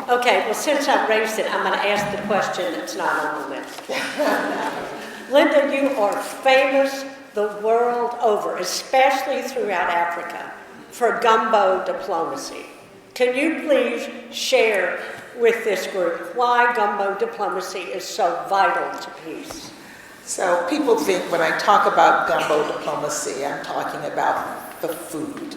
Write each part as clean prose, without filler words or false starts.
Okay, well, since I raised it, I'm going to ask the question that's not on the list. Linda, you are famous the world over, especially throughout Africa, for gumbo diplomacy. Can you please share with this group why gumbo diplomacy is so vital to peace? So people think when I talk about gumbo diplomacy, I'm talking about the food,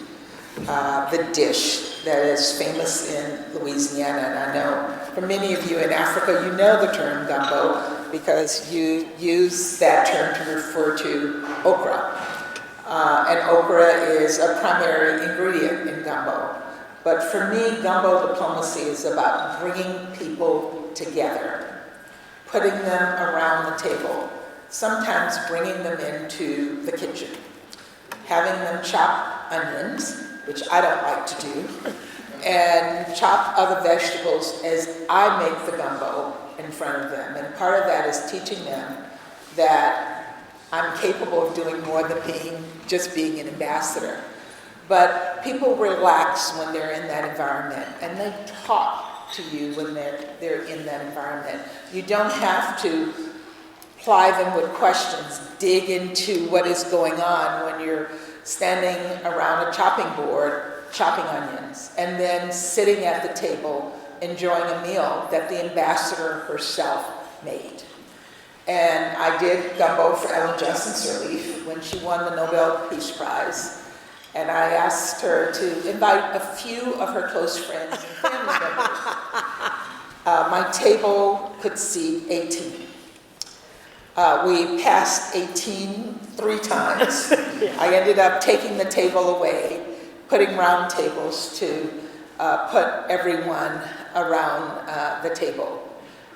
the dish that is famous in Louisiana. And I know for many of you in Africa, you know the term gumbo because you use that term to refer to okra. And okra is a primary ingredient in gumbo. But for me, gumbo diplomacy is about bringing people together, putting them around the table, sometimes bringing them into the kitchen, having them chop onions, which I don't like to do, and chop other vegetables as I make the gumbo in front of them. And part of that is teaching them that I'm capable of doing more than just being an ambassador. But people relax when they're in that environment, and they talk to you when they're in that environment. You don't have to ply them with questions, dig into what is going on when you're standing around a chopping board, chopping onions, and then sitting at the table enjoying a meal that the ambassador herself made. And I did gumbo for Ellen Johnson Sirleaf when she won the Nobel Peace Prize. And I asked her to invite a few of her close friends and family members. My table could seat 18. We passed 18 3 times. I ended up taking the table away, putting round tables to put everyone around the table.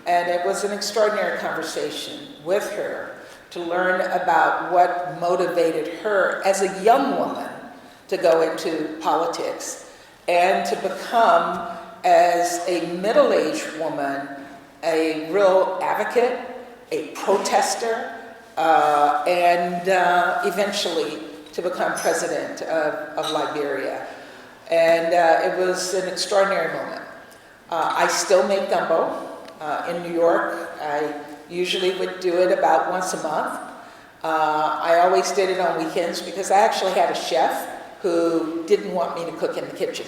And it was an extraordinary conversation with her to learn about what motivated her as a young woman to go into politics and to become, as a middle-aged woman, a real advocate, a protester, and eventually to become president of Liberia. And it was an extraordinary moment. I still make gumbo in New York. I usually would do it about once a month. I always did it on weekends because I actually had a chef who didn't want me to cook in the kitchen.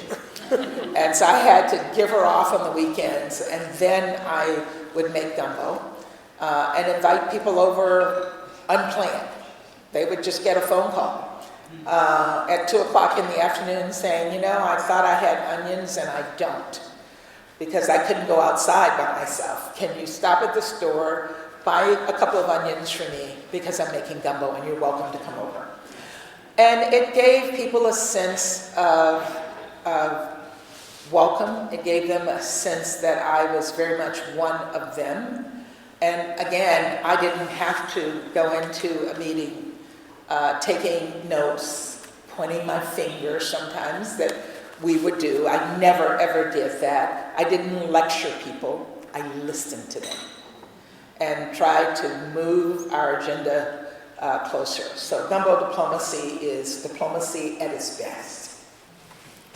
And so I had to give her off on the weekends, and then I would make gumbo and invite people over unplanned. They would just get a phone call at 2 o'clock in the afternoon saying, you know, I thought I had onions and I don't, because I couldn't go outside by myself. Can you stop at the store, buy a couple of onions for me because I'm making gumbo and you're welcome to come over. And it gave people a sense of welcome. It gave them a sense that I was very much one of them. And again, I didn't have to go into a meeting taking notes, pointing my finger sometimes that we would do. I never ever did that. I didn't lecture people. I listened to them and tried to move our agenda closer. So gumbo diplomacy is diplomacy at its best.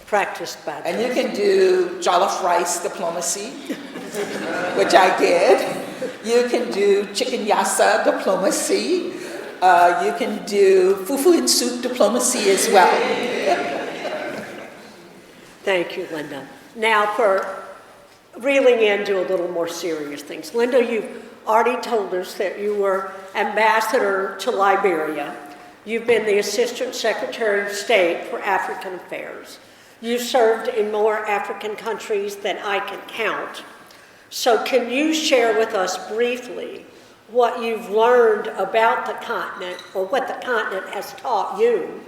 Practiced by And you can do jollof rice diplomacy, which I did. You can do chicken yassa diplomacy. You can do fufu and soup diplomacy as well. Thank you, Linda. Now for reeling into a little more serious things. Linda, you've already told us that you were ambassador to Liberia. You've been the Assistant Secretary of State for African Affairs. You served in more African countries than I can count. So can you share with us briefly what you've learned about the continent, or what the continent has taught you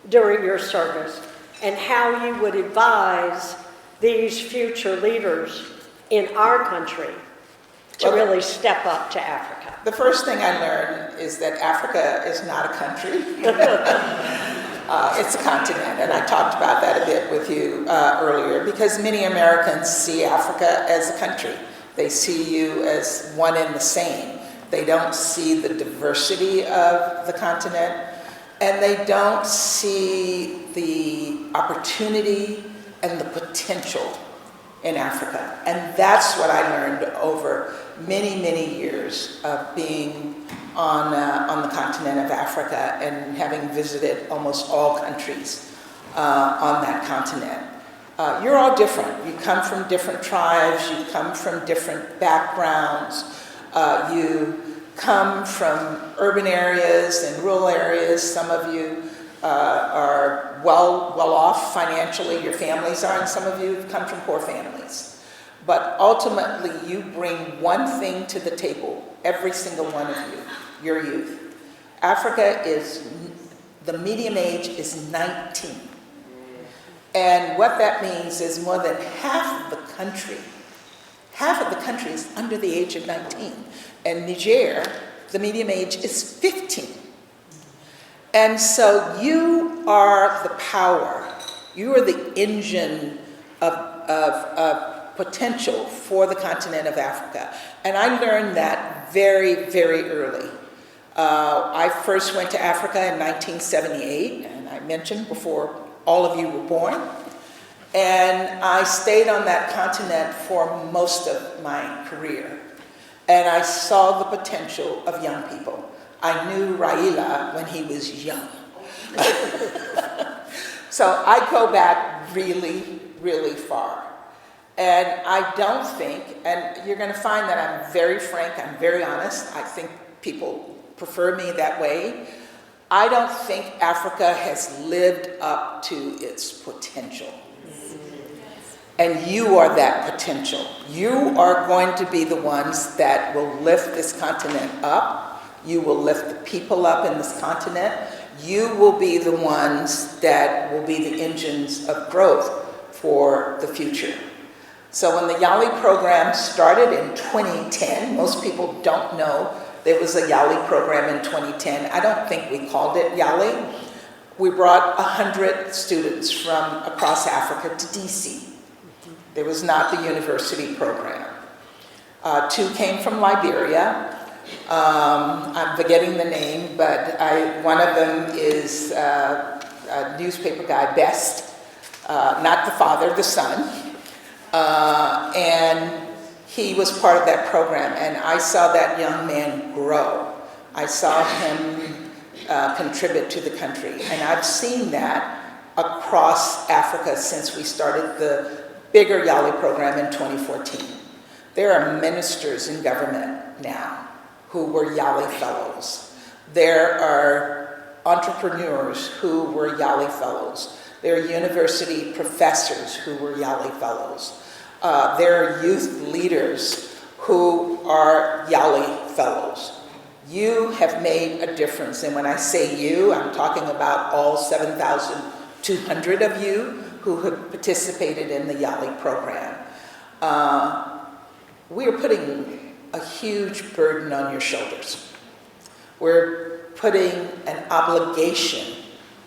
during your service, and how you would advise these future leaders in our country to really step up to Africa? The first thing I learned is that Africa is not a country. It's a continent, and I talked about that a bit with you earlier, because many Americans see Africa as a country. They see you as one and the same. They don't see the diversity of the continent, and they don't see the opportunity and the potential in Africa. And that's what I learned over many, many years of being on the continent of Africa and having visited almost all countries on that continent. You're all different. You come from different tribes, you come from different backgrounds, you come from urban areas and rural areas. Some of you are well off financially, your families are, and some of you have come from poor families. But ultimately, you bring one thing to the table, every single one of you, your youth. Africa is, the median age is 19. And what that means is more than half of the country is under the age of 19. And Niger, the median age is 15. And so you are the power, you are the engine of potential for the continent of Africa. And I learned that very, very early. I first went to Africa in 1978, and I mentioned before all of you were born. And I stayed on that continent for most of my career. And I saw the potential of young people. I knew Raila when he was young. So I go back really, really far. And I don't think, and you're going to find that I'm very frank, I'm very honest. I think people prefer me that way. I don't think Africa has lived up to its potential. And you are that potential. You are going to be the ones that will lift this continent up. You will lift the people up in this continent. You will be the ones that will be the engines of growth for the future. So when the YALI program started in 2010, most people don't know there was a YALI program in 2010. I don't think we called it YALI. We brought 100 students from across Africa to DC. There was not the university program. 2 came from Liberia. I'm forgetting the name, but one of them is a newspaper guy, Best, not the father, the son. And he was part of that program, and I saw that young man grow. I saw him contribute to the country, and I've seen that across Africa since we started the bigger YALI program in 2014. There are ministers in government now who were YALI fellows. There are entrepreneurs who were YALI fellows. There are university professors who were YALI fellows. There are youth leaders who are YALI fellows. You have made a difference, and when I say you, I'm talking about all 7,200 of you who have participated in the YALI program. We are putting a huge burden on your shoulders. We're putting an obligation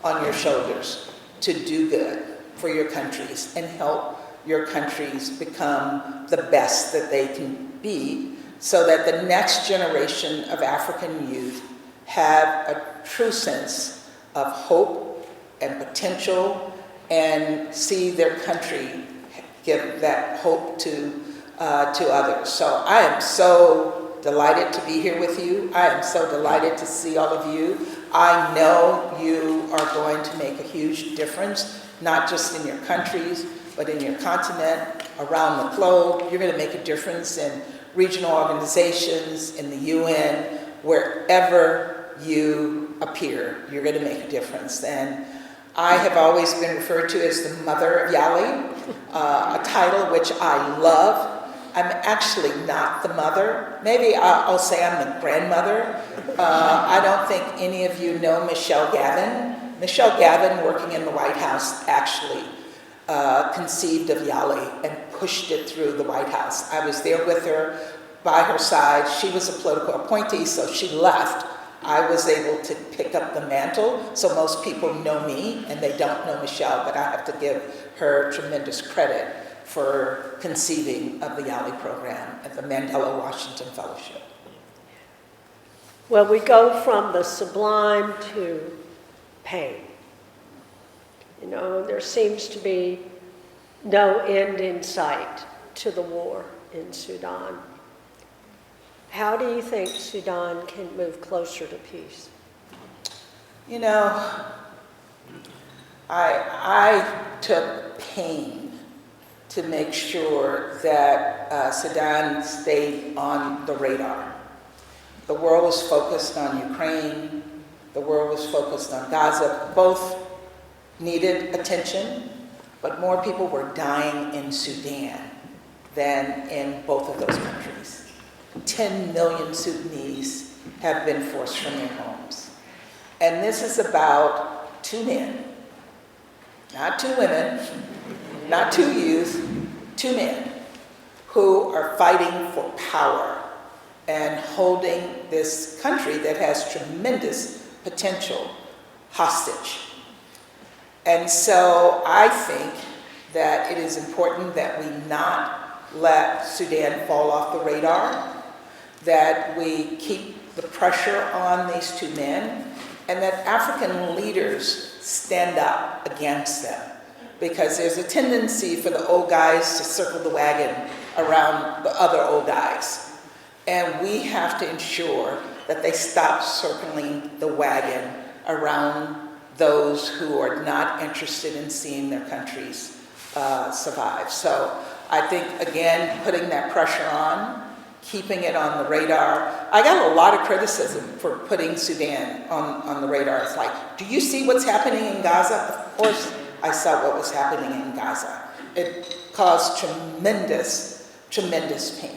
on your shoulders to do good for your countries and help your countries become the best that they can be, so that the next generation of African youth have a true sense of hope and potential and see their country give that hope to others. So I am so delighted to be here with you. I am so delighted to see all of you. I know you are going to make a huge difference, not just in your countries, but in your continent, around the globe. You're going to make a difference in regional organizations, in the UN, wherever you appear, you're going to make a difference. And I have always been referred to as the mother of YALI, a title which I love. I'm actually not the mother. Maybe I'll say I'm the grandmother. I don't think any of you know Michelle Gavin. Michelle Gavin, working in the White House, actually conceived of YALI and pushed it through the White House. I was there with her, by her side. She was a political appointee, so she left. I was able to pick up the mantle, so most people know me, and they don't know Michelle, but I have to give her tremendous credit for conceiving of the YALI program at the Mandela Washington Fellowship. Well, we go from the sublime to pain. You know, there seems to be no end in sight to the war in Sudan. How do you think Sudan can move closer to peace? You know, I took pain to make sure that Sudan stayed on the radar. The world was focused on Ukraine, the world was focused on Gaza. Both needed attention, but more people were dying in Sudan than in both of those countries. 10 million Sudanese have been forced from their homes. And this is about two men, not two women, not two youth, two men who are fighting for power and holding this country that has tremendous potential hostage. And so I think that it is important that we not let Sudan fall off the radar, that we keep the pressure on these two men, and that African leaders stand up against them. Because there's a tendency for the old guys to circle the wagon around the other old guys. And we have to ensure that they stop circling the wagon around those who are not interested in seeing their countries survive. So I think, again, putting that pressure on, keeping it on the radar. I got a lot of criticism for putting Sudan on the radar. It's like, do you see what's happening in Gaza? Of course I saw what was happening in Gaza. It caused tremendous, tremendous pain.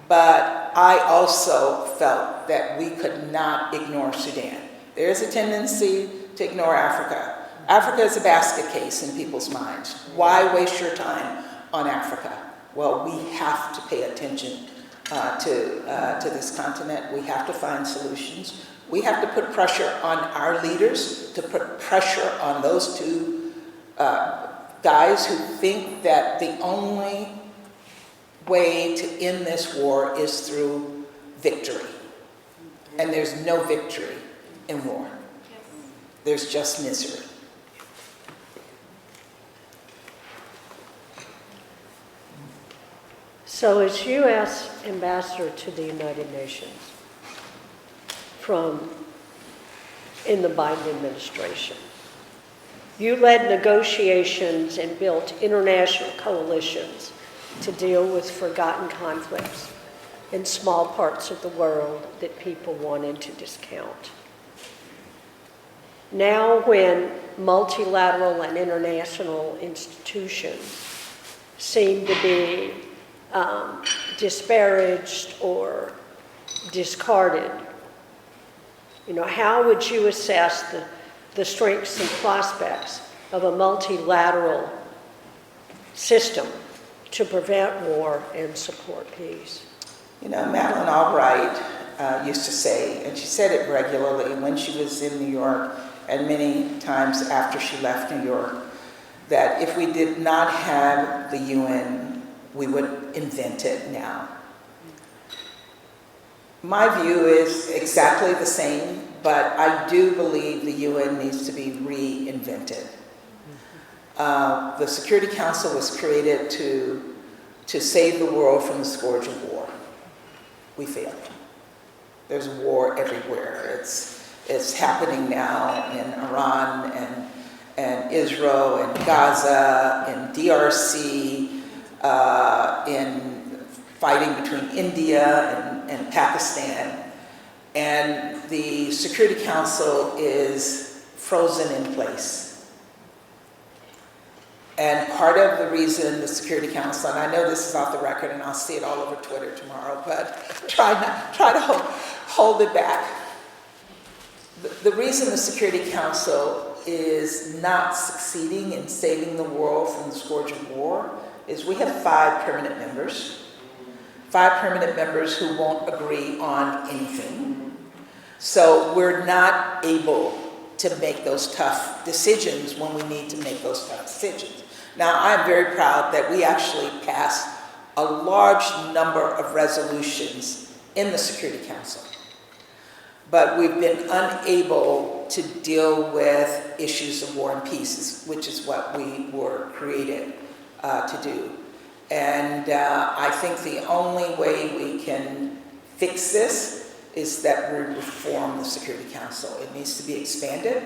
But I also felt that we could not ignore Sudan. There is a tendency to ignore Africa. Africa is a basket case in people's minds. Why waste your time on Africa? Well, we have to pay attention to this continent. We have to find solutions. We have to put pressure on our leaders, to put pressure on those two guys who think that the only way to end this war is through victory. And there's no victory in war. There's just misery. So as U.S. Ambassador to the United Nations in the Biden administration, you led negotiations and built international coalitions to deal with forgotten conflicts in small parts of the world that people wanted to discount. Now, when multilateral and international institutions seem to be disparaged or discarded, how would you assess the strengths and prospects of a multilateral system to prevent war and support peace? Madeleine Albright used to say, and she said it regularly when she was in New York and many times after she left New York, that if we did not have the UN, we would invent it now. My view is exactly the same, but I do believe the UN needs to be reinvented. The Security Council was created to save the world from the scourge of war. We failed. There's war everywhere. It's happening now in Iran and Israel and Gaza and DRC, in fighting between India and Pakistan. And the Security Council is frozen in place. And part of the reason the Security Council, and I know this is off the record and I'll see it all over Twitter tomorrow, but try to hold it back. The reason the Security Council is not succeeding in saving the world from the scourge of war is we have 5 permanent members. 5 permanent members who won't agree on anything. So we're not able to make those tough decisions when we need to make those tough decisions. Now, I'm very proud that we actually passed a large number of resolutions in the Security Council. But we've been unable to deal with issues of war and peace, which is what we were created to do. And I think the only way we can fix this is that we reform the Security Council. It needs to be expanded.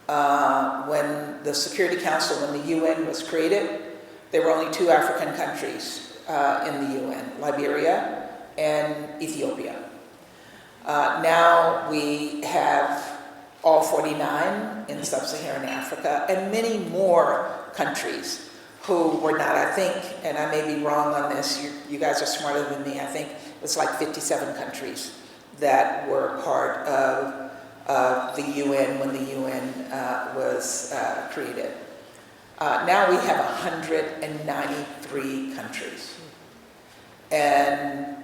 When the Security Council, when the UN was created, there were only 2 African countries in the UN, Liberia and Ethiopia. Now we have all 49 in sub-Saharan Africa and many more countries who were not, I think, and I may be wrong on this, you guys are smarter than me, I think it's like 57 countries that were part of the UN when the UN was created. Now we have 193 countries. And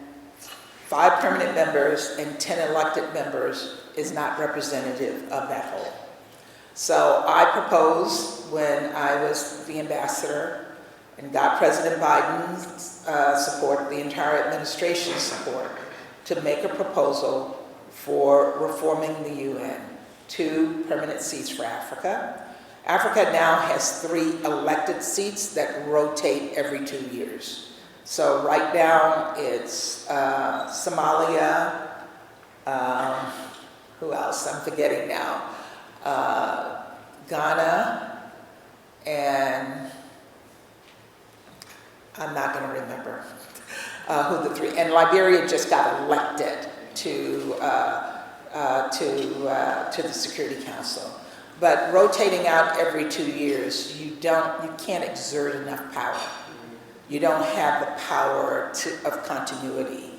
5 permanent members and 10 elected members is not representative of that whole. So I proposed when I was the ambassador and got President Biden's support, the entire administration's support, to make a proposal for reforming the UN, 2 permanent seats for Africa. Africa now has 3 elected seats that rotate every 2 years. So right now it's Somalia, who else? I'm forgetting now. Ghana, and I'm not going to remember who the 3. And Liberia just got elected to the Security Council. But rotating out every 2 years, you can't exert enough power. You don't have the power of continuity.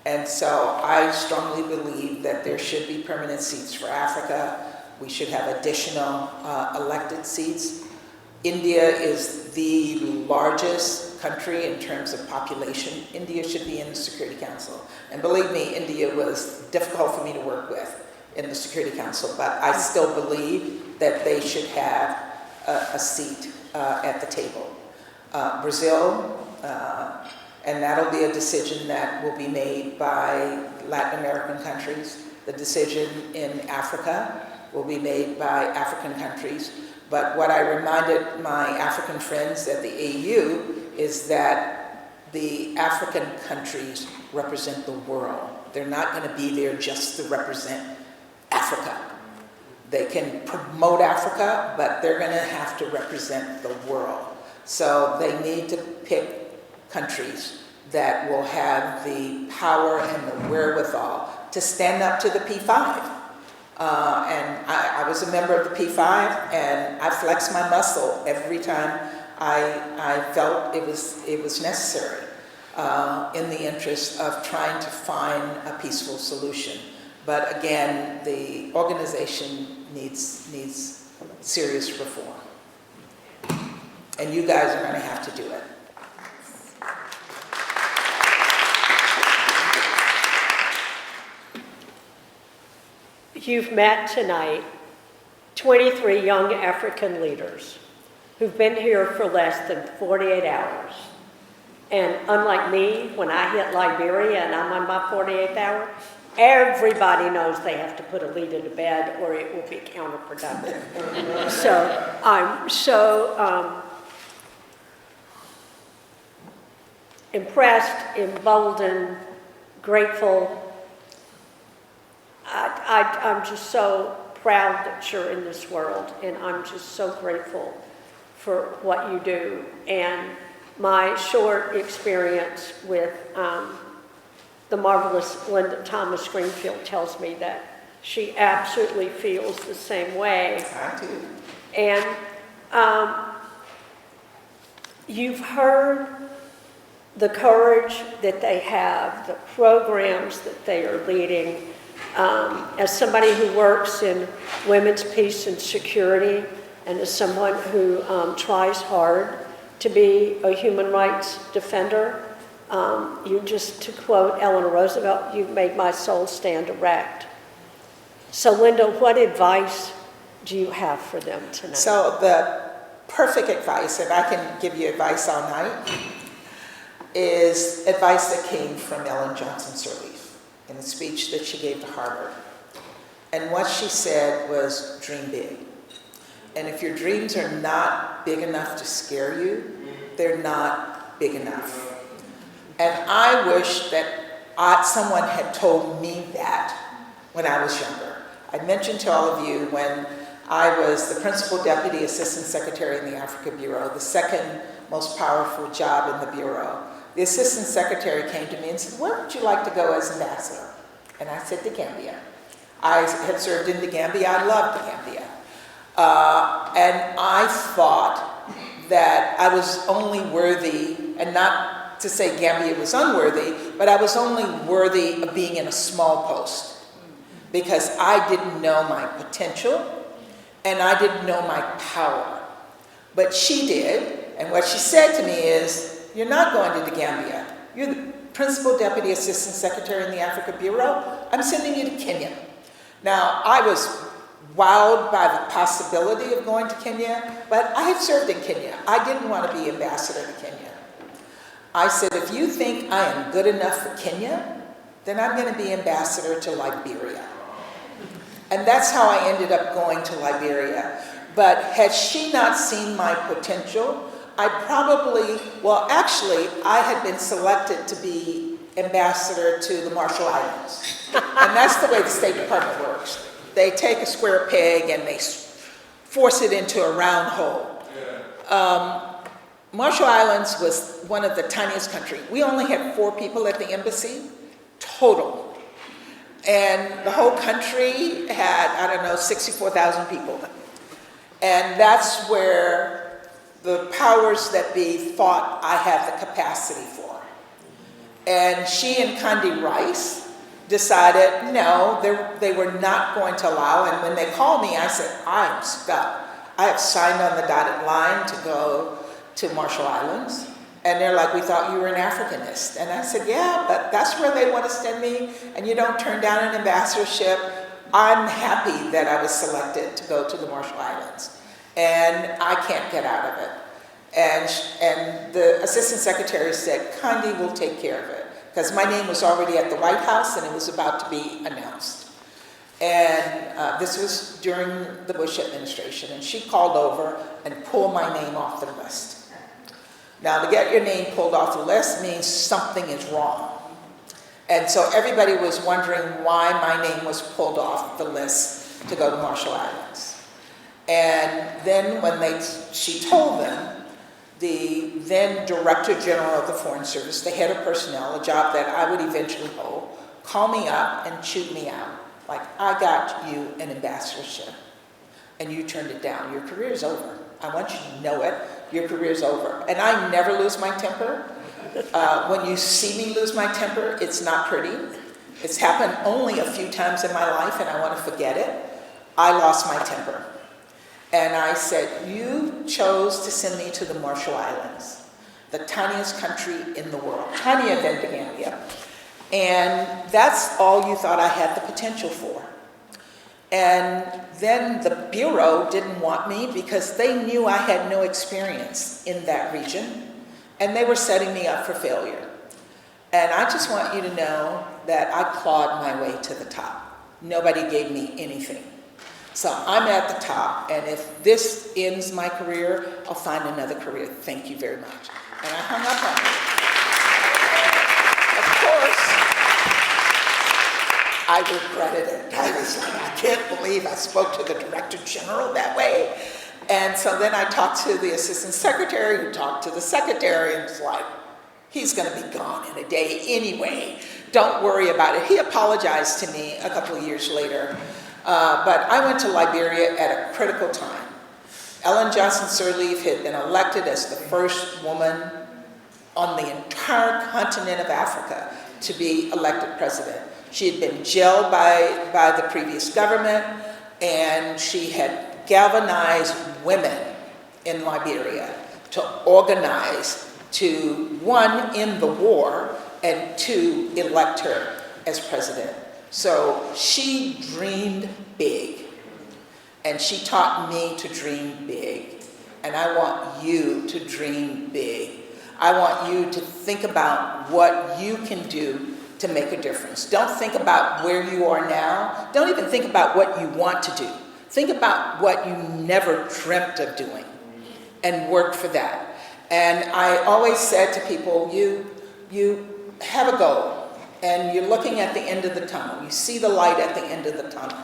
And so I strongly believe that there should be permanent seats for Africa. We should have additional elected seats. India is the largest country in terms of population. India should be in the Security Council. And believe me, India was difficult for me to work with in the Security Council, but I still believe that they should have a seat at the table. Brazil, and that'll be a decision that will be made by Latin American countries. The decision in Africa will be made by African countries. But what I reminded my African friends at the AU is that the African countries represent the world. They're not going to be there just to represent Africa. They can promote Africa, but they're going to have to represent the world. So they need to pick countries that will have the power and the wherewithal to stand up to the P5. And I was a member of the P5, and I flexed my muscle every time I felt it was necessary in the interest of trying to find a peaceful solution. But again, the organization needs serious reform. And you guys are going to have to do it. You've met tonight 23 young African leaders who've been here for less than 48 hours. And unlike me, when I hit Liberia and I'm on my 48th hour, everybody knows they have to put Allida to bed or it will be counterproductive. So I'm so impressed, emboldened, grateful. I'm just so proud that you're in this world, and I'm just so grateful for what you do. And my short experience with the marvelous Thomas-Greenfield tells me that she absolutely feels the same way. I do. And you've heard the courage that they have, the programs that they are leading. As somebody who works in women's peace and security, and as someone who tries hard to be a human rights defender, you just, to quote Eleanor Roosevelt, you've made my soul stand erect. So Linda, what advice do you have for them tonight? So the perfect advice, if I can give you advice all night, is advice that came from Ellen Johnson Sirleaf in a speech that she gave to Harvard. And what she said was, dream big. And if your dreams are not big enough to scare you, they're not big enough. And I wish that someone had told me that when I was younger. I mentioned to all of you when I was the Principal Deputy Assistant Secretary in the Africa Bureau, the second most powerful job in the Bureau. The Assistant Secretary came to me and said, where would you like to go as ambassador? And I said, to Gambia. I had served in the Gambia. I loved the Gambia. And I thought that I was only worthy, and not to say Gambia was unworthy, but I was only worthy of being in a small post because I didn't know my potential and I didn't know my power. But she did, and what she said to me is, you're not going to the Gambia. You're the Principal Deputy Assistant Secretary in the Africa Bureau. I'm sending you to Kenya. Now, I was wowed by the possibility of going to Kenya, but I had served in Kenya. I didn't want to be ambassador to Kenya. I said, if you think I am good enough for Kenya, then I'm going to be ambassador to Liberia. And that's how I ended up going to Liberia. But had she not seen my potential, I probably, well, actually, I had been selected to be ambassador to the Marshall Islands. And that's the way the State Department works. They take a square peg and they force it into a round hole. Marshall Islands was one of the tiniest countries. We only had 4 people at the embassy, total. And the whole country had, I don't know, 64,000 people. And that's where the powers that be thought I had the capacity for. And she and Condi Rice decided, no, they were not going to allow. And when they called me, I said, I'm stuck. I have signed on the dotted line to go to Marshall Islands. And they're like, we thought you were an Africanist. And I said, yeah, but that's where they want to send me, and you don't turn down an ambassadorship. I'm happy that I was selected to go to the Marshall Islands. And I can't get out of it. And the Assistant Secretary said, Condi will take care of it. Because my name was already at the White House and it was about to be announced. And this was during the Bush administration. And she called over and pulled my name off the list. Now, to get your name pulled off the list means something is wrong. And so everybody was wondering why my name was pulled off the list to go to Marshall Islands. And then when she told them, the then Director General of the Foreign Service, the head of personnel, a job that I would eventually hold, called me up and chewed me out. Like, I got you an ambassadorship and you turned it down. Your career's over. I want you to know it. Your career's over. And I never lose my temper. When you see me lose my temper, it's not pretty. It's happened only a few times in my life and I want to forget it. I lost my temper. And I said, you chose to send me to the Marshall Islands, the tiniest country in the world, tinier than the Gambia. And that's all you thought I had the potential for. And then the Bureau didn't want me because they knew I had no experience in that region, and they were setting me up for failure. And I just want you to know that I clawed my way to the top. Nobody gave me anything. So I'm at the top, and if this ends my career, I'll find another career. Thank you very much. And I hung up on it. Of course, I regretted it. I was like, I can't believe I spoke to the Director General that way. And so then I talked to the Assistant Secretary, who talked to the Secretary, and it's like, he's going to be gone in a day anyway. Don't worry about it. He apologized to me a couple of years later. But I went to Liberia at a critical time. Ellen Johnson Sirleaf had been elected as the first woman on the entire continent of Africa to be elected president. She had been jailed by the previous government, and she had galvanized women in Liberia to organize to, 1, end the war, and 2, elect her as president. So she dreamed big, and she taught me to dream big. And I want you to dream big. I want you to think about what you can do to make a difference. Don't think about where you are now. Don't even think about what you want to do. Think about what you never dreamt of doing and work for that. And I always said to people, you have a goal, and you're looking at the end of the tunnel. You see the light at the end of the tunnel.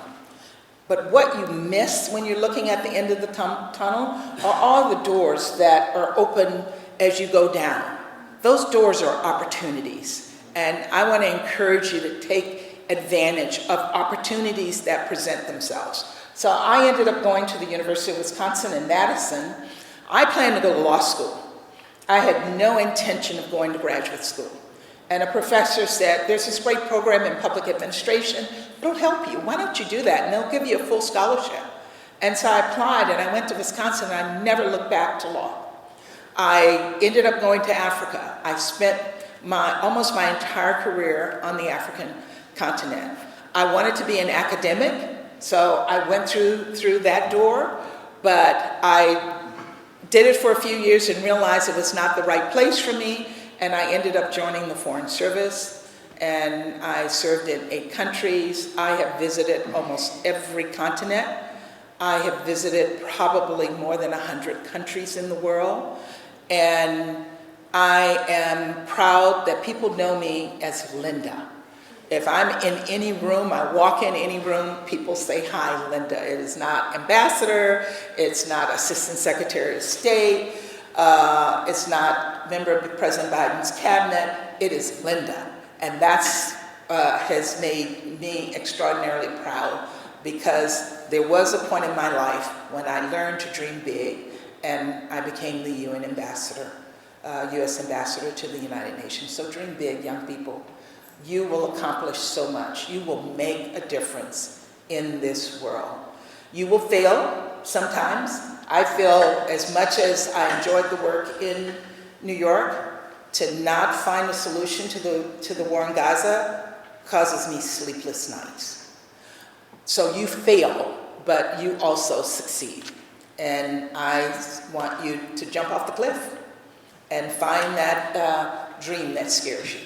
But what you miss when you're looking at the end of the tunnel are all the doors that are open as you go down. Those doors are opportunities. And I want to encourage you to take advantage of opportunities that present themselves. So I ended up going to the University of Wisconsin in Madison. I planned to go to law school. I had no intention of going to graduate school. And a professor said, there's this great program in public administration. It'll help you. Why don't you do that? And they'll give you a full scholarship. And so I applied, and I went to Wisconsin, and I never looked back to law. I ended up going to Africa. I spent almost my entire career on the African continent. I wanted to be an academic, so I went through that door, but I did it for a few years and realized it was not the right place for me, and I ended up joining the Foreign Service, and I served in 8 countries. I have visited almost every continent. I have visited probably more than 100 countries in the world, and I am proud that people know me as Linda. If I'm in any room, I walk in any room, people say, hi, Linda. It is not ambassador, it's not assistant secretary of state, it's not member of President Biden's cabinet, it is Linda. And that's has made me extraordinarily proud, because there was a point in my life when I learned to dream big, and I became the UN ambassador, US ambassador to the United Nations. So dream big, young people. You will accomplish so much. You will make a difference in this world. You will fail sometimes. I feel, as much as I enjoyed the work in New York, to not find a solution to the war in Gaza causes me sleepless nights. So you fail, but you also succeed. And I want you to jump off the cliff and find that dream that scares you.